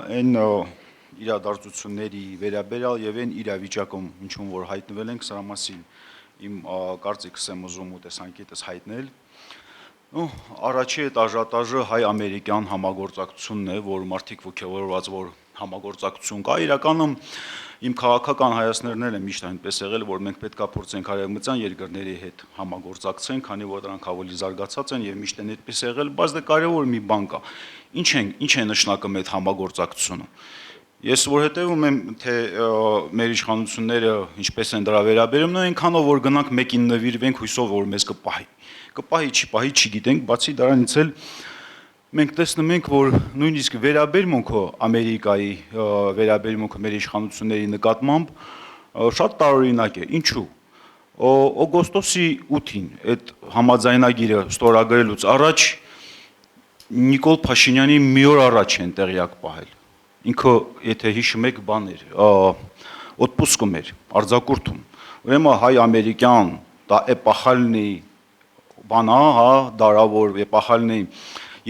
այն իրադարձությունների վերաբերյալ եւ այն իրավիճակում, ինչում որ հայտնվել ենք, սրա մասին իմ կարծիքս եմ ուզում ու տեսանկյունս հայտնել։ Առաջի այդ աժատաժը հայ-ամերիկյան համագործակցությունն է, որ մարդիկ ոգևորված, որ համագործակցություն կա, իրականում իմ քաղաքական հայացքներն էլ են միշտ այնպես եղել, որ մենք պետք է փորձենք արևմտյան երկրների հետ համագործակցենք, քանի որ դրանք ավելի զարգացած են եւ միշտ են այդպես եղել, բայց դե կարեւոր մի բան կա։ Ինչ է նշանակում այդ համագործակցությունը։ Ես որ հետևում եմ, թե մեր իշխանությունները ինչպես են դրա վերաբերում, այնքանով որ գնանք մեկին նվիրվենք հույսով, որ մեզ կպահի։ Կպահի, չպահի, չգիտենք, բացի դրանից էլ մենք տեսնում ենք, որ նույնիսկ վերաբերմունքը Ամերիկայի վերաբերմունքը մեր իշխանությունների նկատմամբ շատ տարօրինակ է։ Ինչու՞։ Օգոստոսի 8-ին այդ համաձայնագիրը ստորագրելուց առաջ Նիկոլ Փաշինյանի մի օր առաջ են տեղյակ պահել։ Ինքը, եթե հիշում եք, բան էր, օդպուսկում էր, արձակուրդում։ Ուրեմն հայ-ամերիկյան դա էպախալնի բան է, հա, դարավոր էպախալնի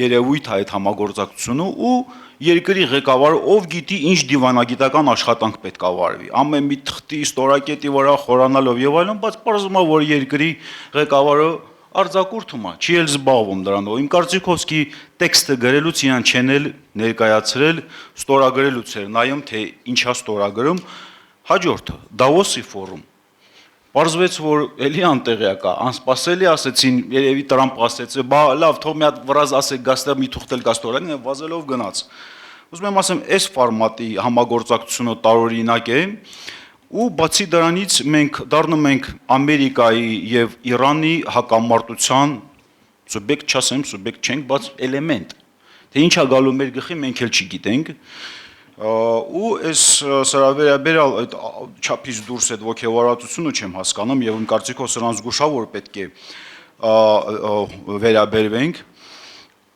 երևույթ է այդ համագործակցությունը ու երկրի ղեկավարը ով գիտի ինչ դիվանագիտական աշխատանք պետք է վարվի։ Ամեն մի թղթի ստորակետի վրա խորանալով եւ այլն, բայց պարզվում է, որ երկրի ղեկավարը արձակուրդում է, չի էլ զբաղվում դրանով։ Իմ կարծիքով սկի տեքստը գրելուց իրան չեն էլ ներկայացրել, ստորագրելուց էր նայում, թե ինչա ստորագրում։ Հաջորդը Դավոսի ֆորում։ Պարզվեց, որ էլի անտեղյակ է, անսպասելի ասեցին, երևի Տրամփ ասեց, բա լավ, թող մի հատ վրազ ասեք, գաստեղ մի թուղթել կա ստորագրեն, վազելով գնաց։ Ուզում եմ ասեմ, այս ֆորմատի համագործակցությունը տարօրինակ է, ու բացի դրանից մենք դառնում ենք Ամերիկայի եւ Իրանի հակամարտության սուբյեկտ չասեմ, սուբյեկտ չենք, բայց էլեմենտ։ Թե ինչա գալու մեր գլխի մենք էլ չգիտենք։ Ու այս սրա վերաբերյալ այդ չափից դուրս այդ ոգևորվածությունը չեմ հասկանում եւ իմ կարծիքով սրանց զգուշավոր պետք է վերաբերվենք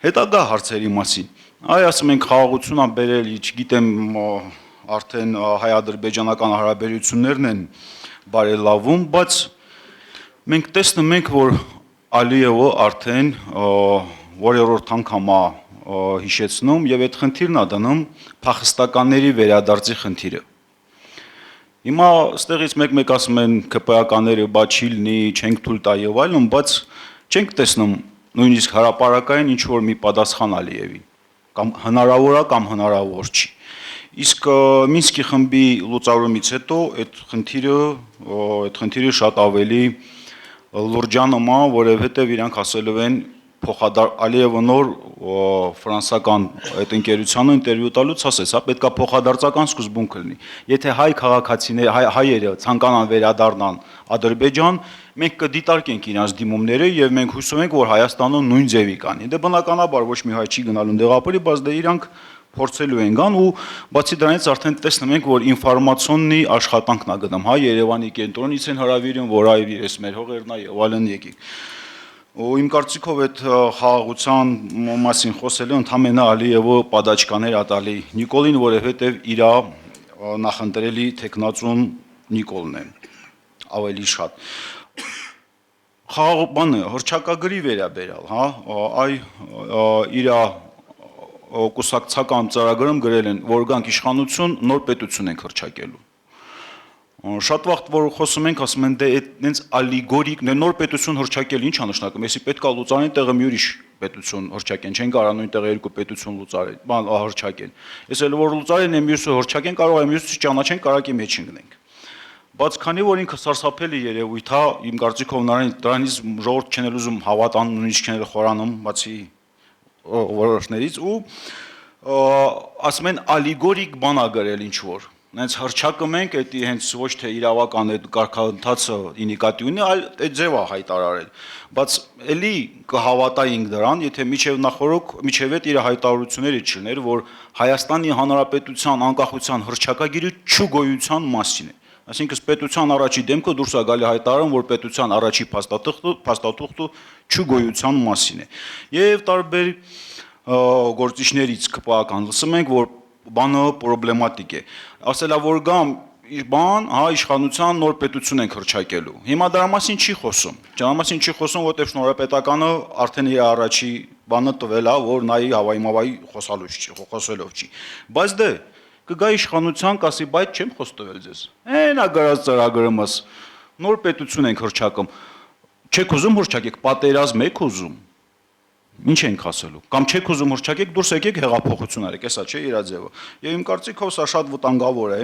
հետագա հարցերի մասին։ Այ ասում ենք խաղաղություն ան բերել, չգիտեմ, արդեն հայ-ադրբեջանական հարաբերություններն են բարելավում, բայց մենք տեսնում ենք, որ Ալիևը արդեն որերորդ անգամ է հիշեցնում եւ այդ խնդիրն է դնում փախստականների վերադարձի խնդիրը։ Հիմա ստեղից մեկ ասում են ԿՊԱ-ականները բա չի լինի, չենք թույլ տա եւ այլն, բայց չենք տեսնում նույնիսկ հրապարակային ինչ որ մի պատասխան Ալիևի, կամ հնարավոր է կամ հնարավոր չի։ Իսկ Մինսկի խմբի լուծարումից հետո այդ խնդիրը շատ ավելի լուրջանում է, որովհետեւ իրանք ասելու են Ալիևը նոր ֆրանսական այդ ընկերությանը ինտերվյու տալուց ասեց, հա պետքա փոխադարձական սկզբունք լինի։ Եթե հայ քաղաքացիները, հայերը ցանկանան վերադառնան Ադրբեջան, մենք կդիտարկենք իրենց դիմումները եւ մենք հույսով ենք, որ Հայաստանը նույն ձևի կանի։ Դե բնականաբար ոչ մի հայ չի գնալու դեղապերի, բայց դե իրանք փորձելու են գան ու բացի դրանից արդեն տեսնում ենք, որ ինֆորմացիոննի աշխատանքն է գնում, հա Երևանի կենտրոնից են հրավիրում, որ այ ես մեր հողերն է եւ այլն եկեք։ Ու իմ կարծիքով այդ խաղաղության մասին խոսելը ընդհանրապես Ալիևը պատաճկաներ ատալի Նիկոլին, որովհետև իր նախընտրելի տեխնացուն Նիկոլն է ավելի շատ։ Խաղաղ բանը հռչակագրի վերաբերյալ, հա, այ իր կուսակցական ծրագրում գրել են, որ գանք իշխանություն նոր պետություն ենք հռչակելու։ Շատ վաղ որ խոսում ենք, ասում են դե այդպես ալիգորիկ, նոր պետություն հռչակել ի՞նչ է նշանակում, если պետք է լուծարանի տեղը մի ուրիշ պետություն հռչակեն, չեն կարող նույն տեղը երկու պետություն լուծարել, բան հռչակեն։ Ես էլ որ լուծարեն եմ մյուսը հռչակեն, կարող է մյուսը չճանաչեն, կարակի մեջ ընկնենք։ Բայց քանի որ ինքը սարսափելի երևույթ է, իմ կարծիքով դրանից ժողովուրդ չեն ուզում հավատան, նույնիսկ չեն խորանում, բացի որոշներից ու ասում են ալիգորիկ բան է գրել ինչ որ։ Հենց հռչակում ենք, դա հենց ոչ թե իրավական այդ կարգընթացը ինիկատիվ ունի, այլ այդ ձև է հայտարարել։ Բայց էլի կհավատայինք դրան, եթե միջև այդ իր հայտարարությունները չլներ, որ Հայաստանի Հանրապետության անկախության հռչակագիրը չգոյության մասին է։ Այսինքն պետության առաջի դեմքը դուրս է գալի հայտարարում, որ պետության առաջի փաստաթուղթը չգոյության մասին է։ Եվ տարբեր գործիչներից ԿՊԱ-ական լսում ենք, որ բանը պրոբլեմատիկ է։ Ասելա որ գամ բան, հա, իշխանության նոր պետություն ենք հռչակելու։ Հիմա դրա մասին չի խոսում։ Դրա մասին չի խոսում, որտեղ շնորհապետականը արդեն իր առաջի բանը տվել է, որ նայի հավայի խոսելով չի։ Բայց դե կգա իշխանության, կասի, բայց չեմ խոս տվել ձեզ։ Այնա գրած ծրագրումս նոր պետություն ենք հռչակում։ Չեք ուզում հռչակեք, պատերազմ եք ուզում։ Ինչ ենք ասելու։ Կամ չեք ուզում հռչակեք, դուրս եկեք հեղափոխություն արեք, էսա չէ իր ձևը։ Եվ իմ կարծիքով սա շատ վտանգավոր է։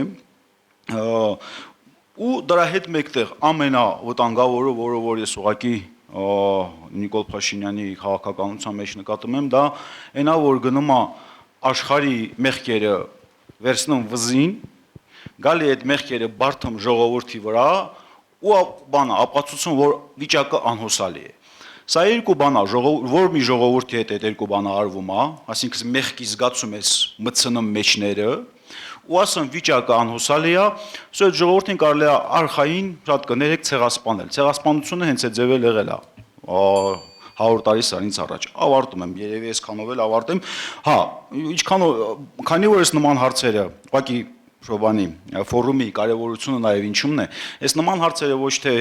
Ու դրա հետ մեկտեղ ամենավտանգավորը, որը որ ես ուղղակի Նիկոլ Փաշինյանի քաղաքականության մեջ նկատում եմ, դա այնա, որ գնում է աշխարհի մեղքերը վերցնում վզին, գալի այդ մեղքերը բարթում ժողովրդի վրա ու բանը ապացուցում, որ վիճակը անհուսալի է։ Սա երկու բան է, որ մի ժողովրդի հետ այդ երկու բանը արվում է, այսինքն մեղքի զգացում ես մտցնում մեջները, ու ասում վիճակը անհուսալի է, սա այդ ժողովրդին կարելի է արխային շատ կներեք ցեղասպանել։ Ցեղասպանությունը հենց այդ ձևել եղել է 100 տարի սրանից առաջ։ Ավարտում եմ, երևի այսքանով էլ ավարտեմ։ Հա, քանի որ այս նման հարցերը, ուղղակի Շոբանի ֆորումի կարևորությունը նաև ինչումն է, այս նման հարցերը ոչ թե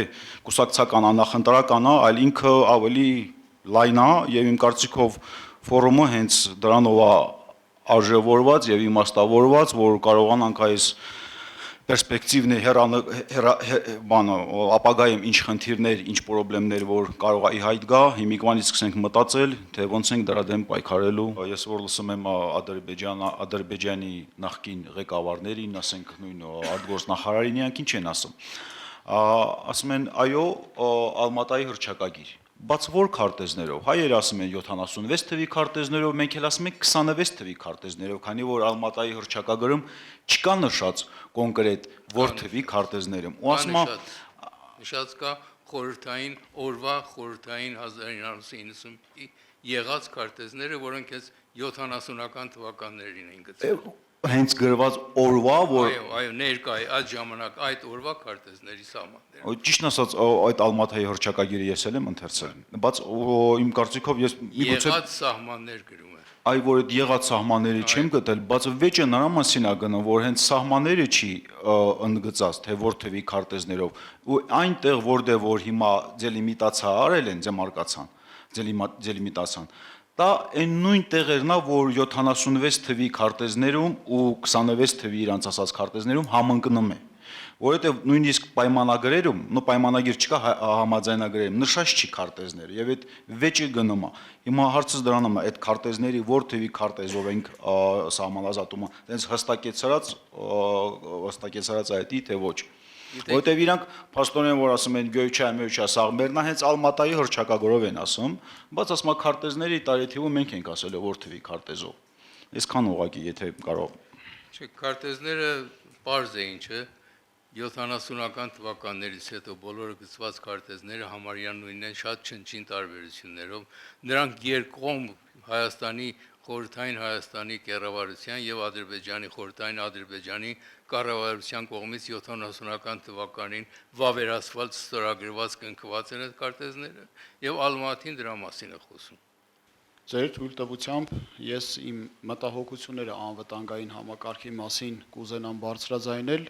կուսակցական անախնդրական է, այլ ինքը ավելի լայն է եւ իմ կարծիքով ֆորումը հենց դրանով է արժևորված եւ իմաստավորված, որ կարողանանք այս պերսպեկտիվն է բանը ապագայում ինչ խնդիրներ, ինչ խնդիրներ, որ կարող է ի հայտ գա, հիմիկվանից սկսենք մտածել, թե ոնց ենք դրա դեմ պայքարելու։ Ես որ լսում եմ Ադրբեջանի նախկին ղեկավարներին, ասենք նույն արտգործնախարարին, իրանք ինչ են ասում։ Ասում են, այո, Ալմատայի հռչակագիր։ Բաց որ քարտեզներով, հայերը ասում են 76 թվի քարտեզներով, մենք էլ ասում ենք 26 թվի քարտեզներով, քանի որ Ալմատայի հռչակագրում չկա նշած կոնկրետ որ թվի քարտեզներում։ Ու ասում եմ, նշած կա խորհրդային օրվա խորհրդային 1990-ի եղած քարտեզները, որոնք այս 70-ական թվականներին են գծել։ Հենց գրված օրվա, որ այո, ներկայ այդ ժամանակ այդ օրվա քարտեզների սահմանները։ Ճիշտ ասած, այդ Ալմատայի հռչակագիրը ես էլ եմ ընթերցել, բայց իմ կարծիքով ես միգուցե եղած սահմաններ գրում է։ Այ որ այդ եղած սահմանները չեմ գտել, բայց վեճը նրա մասին է գնում, որ հենց սահմանները չի ընդգծած, թե որ թվի քարտեզներով, ու այնտեղ որտեղ որ հիմա դելիմիտացիա արել են, դեմարկացան, դելիմիտացիան դա այն նույն տեղերն է, որ 76 թվի քարտեզներում ու 26 թվի իրանց ասած քարտեզներում համընկնում է, որովհետև նույնիսկ պայմանագրերում, պայմանագիր չկա համաձայնագրերում, նշած չի քարտեզները, եւ այդ վեճը գնում է։ Հիմա հարցը դրանում է, այդ քարտեզների որ թվի քարտեզով ենք սահմանազատումը, դենց հստակեցրած այդի թե ոչ։ Որտեւ իրանք փաստորեն որ ասում են Գյոյչա սաղմերնա հենց Ալմատայի հռչակագրով են ասում, բայց ասում քարտեզների տարեթիվը մենք ենք ասել որ թվի քարտեզով։ Այսքան ուղղակի եթե կարող։ Չէ, քարտեզները པարզ էին, չէ։ 70-ական թվականներից հետո բոլորը գծված քարտեզները համարյա նույնն են, շատ չնչին տարբերություններով։ Նրանք երկկողմ Հայաստանի խորհրդային Հայաստանի կառավարության եւ Ադրբեջանի խորհրդային Ադրբեջանի կառավարության կողմից 70-ական թվականին վավերացված ստորագրված կնքված են այդ քարտեզները եւ Ալմատին դրա մասին է խոսում։ Ձեր թույլտվությամբ ես իմ մտահոգությունները անվտանգային համակարգի մասին կուզենամ բարձրաձայնել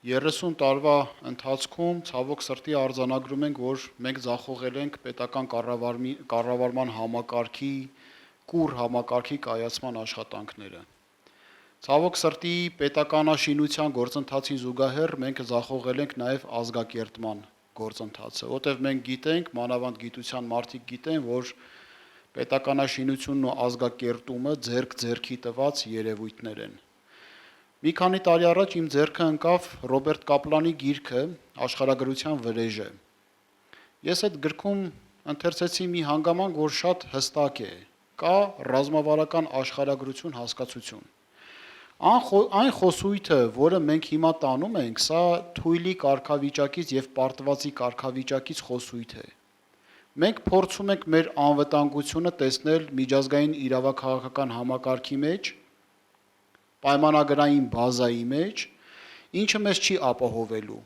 30 տարվա ընթացքում ցավոք սրտի արձանագրում ենք, որ մենք ձախողել ենք պետական կառավարման համակարգի կուր համակարգի կայացման աշխատանքները։ Ցավոք սրտի պետականաշինության գործընթացին զուգահեռ մենք ձախողել ենք նաև ազգակերտման գործընթացը, որտեղ մենք գիտենք, մանավանդ գիտության մարդիկ գիտեն, որ պետականաշինությունն ու ազգակերտումը ձեռք-ձեռքի տված երևույթներ են։ Մի քանի տարի առաջ իմ ձեռքը ընկավ Ռոբերտ Կապլանի գիրքը Աշխարհագրության վրեժը։ Ես այդ գրքում ընթերցեցի մի հանգամանք, որ շատ հստակ է։ Կա ռազմավարական աշխարհագրություն հասկացություն։ Այն խոսույթը, որը մենք հիմա տանում ենք, սա թույլի կարգավիճակից եւ պարտվածի կարգավիճակից խոսույթ է։ Մենք փորձում ենք մեր անվտանգությունը տեսնել միջազգային իրավաքաղաքական համակարգի մեջ, պայմանագրային բազայի մեջ, ինչը մեզ չի ապահովելու։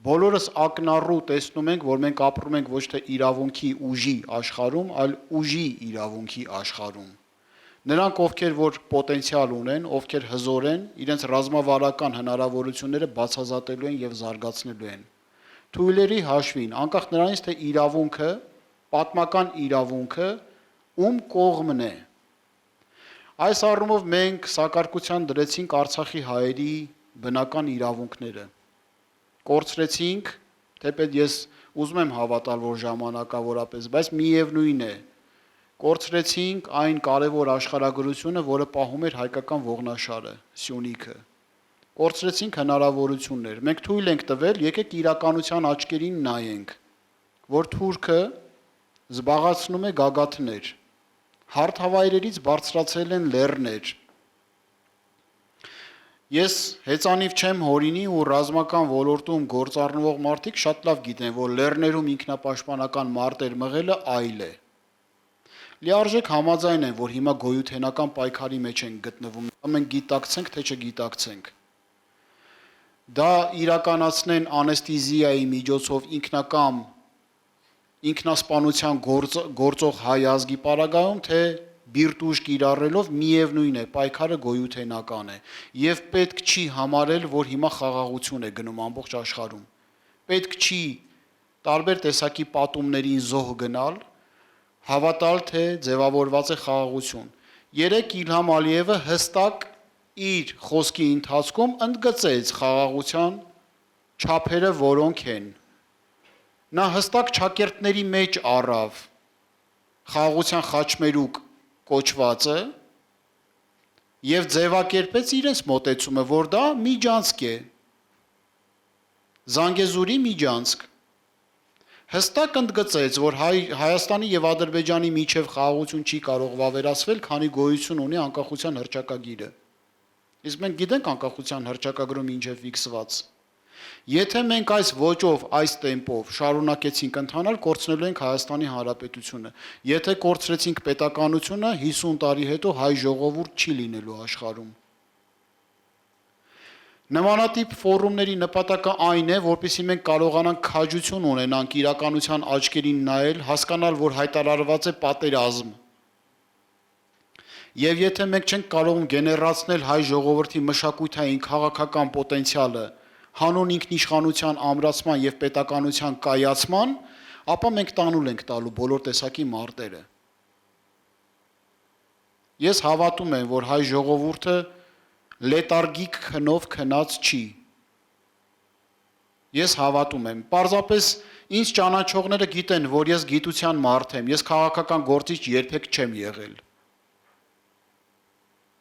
Բոլորս ակնառու տեսնում ենք, որ մենք ապրում ենք ոչ թե իրավունքի ուժի աշխարհում, այլ ուժի իրավունքի աշխարհում։ Նրանք, ովքեր որ պոտենցիալ ունեն, ովքեր հզոր են, իրենց ռազմավարական հնարավորությունները բացահայտելու են եւ զարգացնելու են։ Թույլերի հաշվին, անկախ նրանից, թե իրավունքը, պատմական իրավունքը ում կողմն է։ Այս առումով մենք սակարկության դրեցինք Արցախի հայերի բնական իրավունքները։ Կորցրեցինք, թեպետ ես ուզում եմ հավատալ, որ ժամանակավորապես, բայց միևնույն է, կորցրեցինք այն կարևոր աշխարհագրությունը, որը պահում էր հայկական ողնաշարը, Սյունիքը։ Կորցրեցինք հնարավորություններ։ Մենք թույլ ենք տվել, եկեք իրականության աչքերին նայենք, որ Թուրքը զբաղացնում է գագաթներ, հարթավայրերից բարձրացել են լեռներ։ Ես հեծանիվ չեմ հորինի ու ռազմական ոլորտում գործառնող մարդիկ շատ լավ գիտեն, որ լեռներում ինքնապաշտպանական մարտեր մղելը այլ է։ Լիարժեք համաձայն են, որ հիմա գոյութենական պայքարի մեջ են գտնվում, մենք գիտակցենք, թե չգիտակցենք։ Դա իրականացնեն անեստեզիայի միջոցով ինքնասպանության գործող հայ ազգի պարագայում, թե բիրտուժ կիրառելով միևնույն է, պայքարը գոյութենական է, եւ պետք չի համարել, որ հիմա խաղաղություն է գնում ամբողջ աշխարհում։ Պետք չի տարբեր տեսակի պատումներին զոհ գնալ, հավատալ, թե ձևավորված է խաղաղություն։ Երեք Իլհամ Ալիևը հստակ իր խոսքի ընթացքում ընդգծեց խաղաղության չափերը, որոնք են։ Նա հստակ ճակերտների մեջ առավ խաղաղության խաչմերուկ կոչվածը եւ ձևակերպեց իրենց մոտեցումը, որ դա միջանցք է, Զանգեզուրի միջանցք։ Հստակ ընդգծեց, որ Հայաստանի եւ Ադրբեջանի միջև խաղաղություն չի կարող վավերացվել, քանի գոյություն ունի անկախության հռչակագիրը։ Իսկ մենք գիտենք անկախության հռչակագրում ինչ է ֆիքսված։ Եթե մենք այս ոճով, այս տեմպով շարունակեցինք ընթանալ, կորցնելու ենք Հայաստանի Հանրապետությունը։ Եթե կորցրեցինք պետականությունը, 50 տարի հետո հայ ժողովուրդ չի լինելու աշխարհում։ Նմանատիպ ֆորումների նպատակը այն է, որպեսզի մենք կարողանանք քաջություն ունենանք իրականության աչքերին նայել, հասկանալ, որ հայտարարված է պատերազմ։ Եվ եթե մենք չենք կարող գեներացնել հայ ժողովրդի մշակութային քաղաքական պոտենցիալը, հանուն ինքնիշխանության ամրացման եւ պետականության կայացման, ապա մենք տանուլ ենք տալու բոլոր տեսակի մարտերը։ Ես հավատում եմ, որ հայ ժողովուրդը լետարգիկ քնով քնած չի։ Ես հավատում եմ, պարզապես ինձ ճանաչողները գիտեն, որ ես գիտության մարդ եմ, ես քաղաքական գործիչ երբեք չեմ եղել։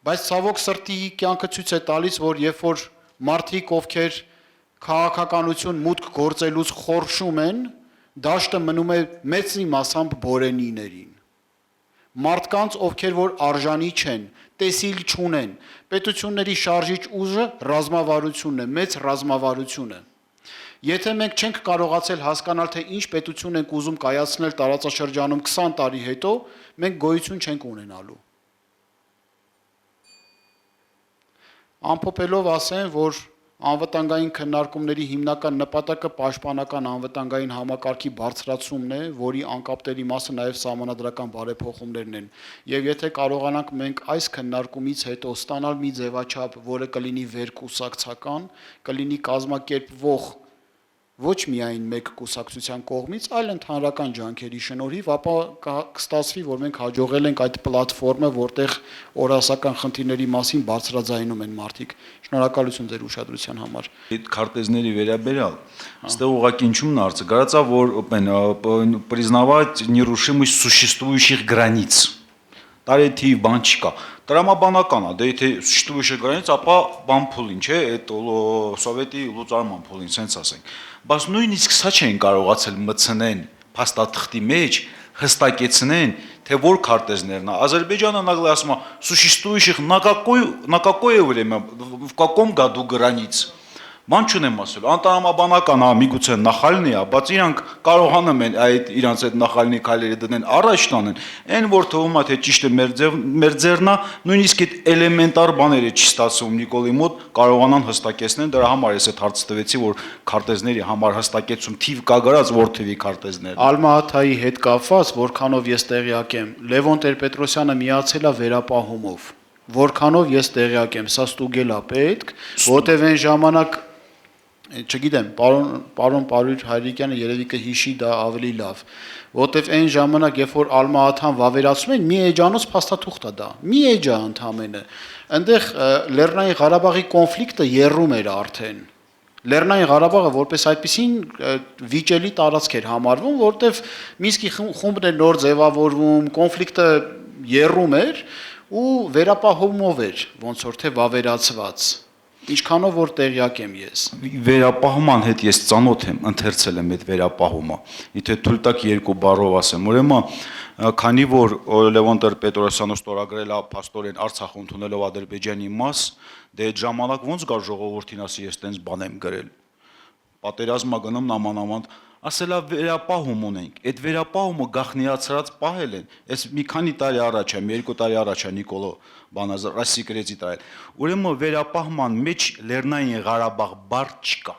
Բայց ցավոք սրտի կյանքը ցույց է տալիս, որ երբ որ մարդիկ, ովքեր քաղաքականություն մուտք գործելուց խորշում են, դաշտը մնում է մեծի մասամբ բորենիներին։ Մարդկանց, ովքեր որ արժանի չեն, տեսիլ չունեն, պետությունների շարժիչ ուժը ռազմավարությունն է, մեծ ռազմավարությունը։ Եթե մենք չենք կարողացել հասկանալ, թե ինչ պետություն ենք ուզում կայացնել տարածաշրջանում 20 տարի հետո, մենք գոյություն չենք ունենալու։ Ամփոփելով ասեմ, որ անվտանգային քննարկումների հիմնական նպատակը պաշտպանական անվտանգային համակարգի բարձրացումն է, որի անկապտելի մասը նաև սահմանադրական բարեփոխումներն են։ Եվ եթե կարողանանք մենք այս քննարկումից հետո ստանալ մի ձևաչափ, որը կլինի վերկուսակցական, կլինի կազմակերպվող ոչ միայն մեկ կուսակցության կողմից, այլ ընդհանրական ջանքերի շնորհիվ, ապա կստացվի, որ մենք հաջողել ենք այդ պլատֆորմը, որտեղ օրասական խնդիրների մասին բարձրաձայնում են մարդիկ։ Շնորհակալություն ձեր ուշադրության համար։ Այդ քարտեզների վերաբերյալ, այստեղ ուղղակի ինչումն արծը, գարացա, որ признавать нерушимость существующих границ. Տարեթիվ բան չկա։ Տրամաբանական է, դե եթե սուշտուշը գրանից, ապա բան փուլին, չէ, այդ սովետի լուծարման փուլին, սենց ասենք։ Բայց նույնիսկ սա չեն կարողացել մտցնեն փաստաթղթի մեջ, հստակեցնեն, թե որ քարտեզներն է։ Ադրբեջանը нагло ասում է, существующих на какое время, в каком году границ։ Ման չունեմ ասել, անտարամաբանական է, միգուցե նախալնի է, բայց իրանք կարողանում են այդ իրանց այդ նախալնի քայլերը դնեն առաջ տանեն, այն որ թվում է թե ճիշտ է մեր ձեռնա, նույնիսկ այդ էլեմենտար բաները չի ստացվում Նիկոլի մոտ կարողանան հստակեցնել, դրա համար ես այդ հարցը տվեցի, որ քարտեզների համար հստակեցում թիվ կա գրած, որ թվի քարտեզներ։ Ալմա-Աթայի հետ կապված, որքանով ես տեղյակ եմ, Լևոն Տեր-Պետրոսյանը միացել է վերապահումով։ Որքանով ես տեղյակ եմ, սա ստուգել է պետք, որտեղ այն ժամանակ չգիտեմ, պարոն Պարույր Հայրիկյանը երևի կհիշի դա ավելի լավ, որտեվ այն ժամանակ, երբ որ Ալմա-Աթան վավերացնում են, մի էջանոց փաստաթուղթ է դա, մի էջա ընդամենը, այնտեղ Լեռնային Ղարաբաղի կոնֆլիկտը եռում էր արդեն, Լեռնային Ղարաբաղը որպես այդպիսին վիճելի տարածք էր համարվում, որտեվ Մինսկի խումբն էր նոր ձևավորվում, կոնֆլիկտը եռում էր ու վերապահումով էր, ոնց որ թե վավերացված։ Ինչքանով որ տեղյակ եմ ես։ Վերապահման հետ ես ծանոթ եմ, ընթերցել եմ այդ վերապահումը։ Եթե թույլ տաք երկու բառով ասեմ, ուրեմն քանի որ Լևոն Տեր-Պետրոսյանը ստորագրել է փաստորեն Արցախ ընդունելով Ադրբեջանի մաս, դե այդ ժամանակ ոնց գար ժողովրդին ասի ես տենց բան եմ գրել։ Պատերազմա գնում նամանավանդ ասելա վերապահում ունենք։ Այդ վերապահումը գախնիացրած պահել են։ Այս մի քանի տարի առաջ է, 2 տարի առաջ է Նիկոլո բանազը ռասիկրեցի տալ։ Ուրեմն վերապահման մեջ Լեռնային Ղարաբաղ բառ չկա։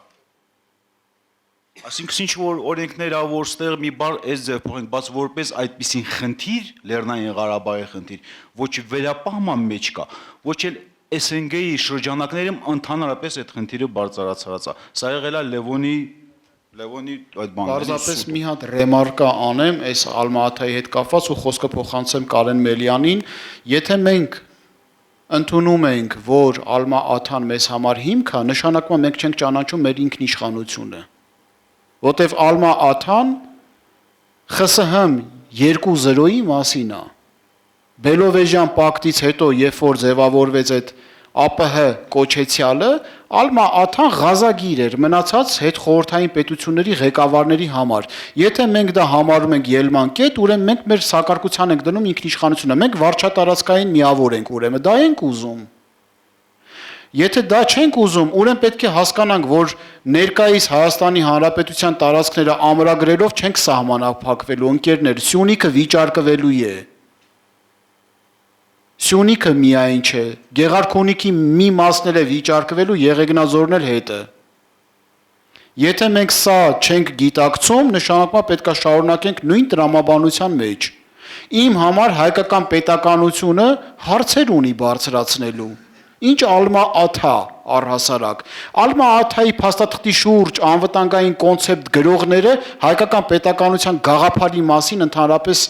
Այսինքն ինչ որ օրենքներ ա որ ստեղ մի բառ այս ձև փոխենք, բայց որպես այդպիսին խնդիր Լեռնային Ղարաբաղի խնդիր, ոչ վերապահման մեջ կա, ոչ էլ SNG-ի շրջանակներում ընդհանրապես այդ խնդիրը բարձրացած է։ Սա եղել է Լևոնի այդ բանը։ Պարզապես մի հատ ռեմարկա անեմ, այս Ալմա-Աթայի հետ կապված ու խոսքը փոխանցեմ Կարեն Մելյանին, եթե մենք ընդունում ենք, որ Ալմա-Աթան մեզ համար հիմք է, նշանակում է մենք չենք ճանաչում մեր ինքնիշխանությունը։ Որտեվ Ալմա-Աթան ԽՍՀՄ 2-0-ի մասին է։ Բելովեժյան պակտից հետո, երբ որ ձևավորվեց այդ ԱՊՀ կոչեցյալը, Ալմա-Աթան ղազագիր էր մնացած հետ խորհրդային պետությունների ղեկավարների համար։ Եթե մենք դա համարում ենք ելման կետ, ուրեմն մենք մեր սակարկության ենք դնում ինքնիշխանությունը, մենք վարչատարածքային միավոր ենք, ուրեմն դա ենք ուզում։ Եթե դա չենք ուզում, ուրեմն պետք է հասկանանք, որ ներկայիս Հայաստանի Հանրապետության տարածքները ամրագրելով չենք սահմանափակվելու, ընկերներ, Սյունիքը վիճարկվելու է։ Սյունիքը միայն չէ, Գեղարքունիքի մի մասն էլ է վիճարկվելու, Եղեգնաձորն էլ հետը։ Եթե մենք սա չենք գիտակցում, նշանակում է պետք է շարունակենք նույն տրամաբանության մեջ։ Իմ համար հայկական պետականությունը հարցեր ունի բարձրացնելու։ Ինչ Ալմա-Աթա առհասարակ։ Ալմա-Աթայի փաստաթղթի շուրջ անվտանգային կոնցեպտ գրողները հայկական պետականության գաղափարի մասին ընդհանրապես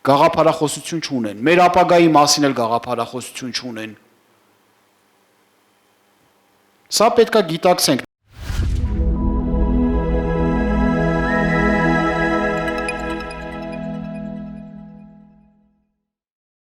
գաղափարախոսություն չունեն, մեր ապագայի մասին էլ գաղափարախոսություն չունեն։ Սա պետք է գիտակցենք։